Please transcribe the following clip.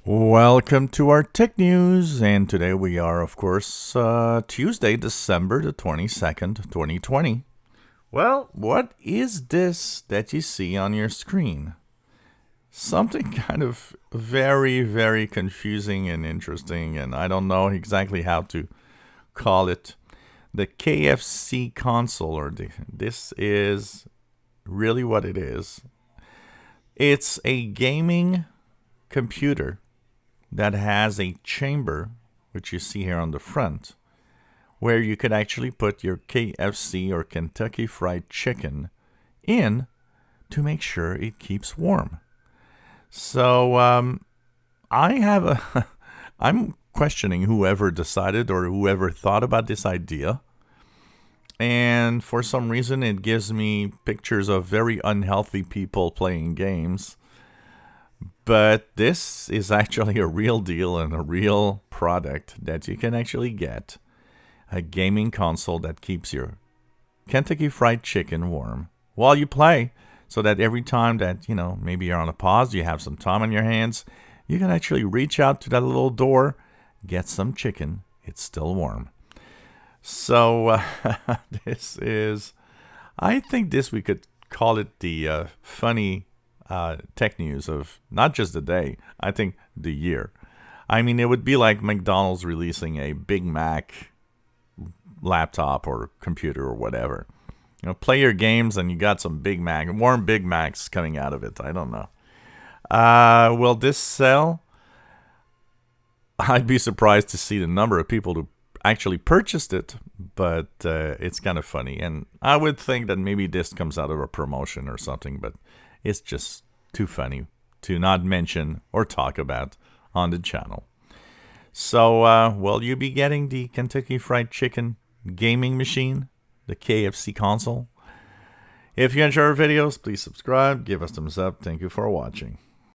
Welcome to our tech news, and today we are, of course, Tuesday, December the 22nd, 2020. Well, what is this that you see on your screen? Something kind of very, very confusing and interesting, and I don't know exactly how to call it. The KFC console, this is really what it is. It's a gaming computer that has a chamber, which you see here on the front, where you could actually put your KFC or Kentucky Fried Chicken in to make sure it keeps warm. So I'm questioning whoever decided or whoever thought about this idea. And for some reason, it gives me pictures of very unhealthy people playing games. But this is actually a real deal and a real product that you can actually get. A gaming console that keeps your Kentucky Fried Chicken warm while you play. So that every time that, maybe you're on a pause, you have some time on your hands, you can actually reach out to that little door, get some chicken. It's still warm. So I think we could call it the funny tech news of not just the day, I think the year. I mean, it would be like McDonald's releasing a Big Mac laptop or computer or whatever. Play your games and you got some warm Big Macs coming out of it. I don't know. Will this sell? I'd be surprised to see the number of people who actually purchased it, but it's kind of funny. And I would think that maybe this comes out of a promotion or something, but it's just too funny to not mention or talk about on the channel. So, will you be getting the Kentucky Fried Chicken gaming machine, the KFC console? If you enjoy our videos, please subscribe, give us a thumbs up. Thank you for watching.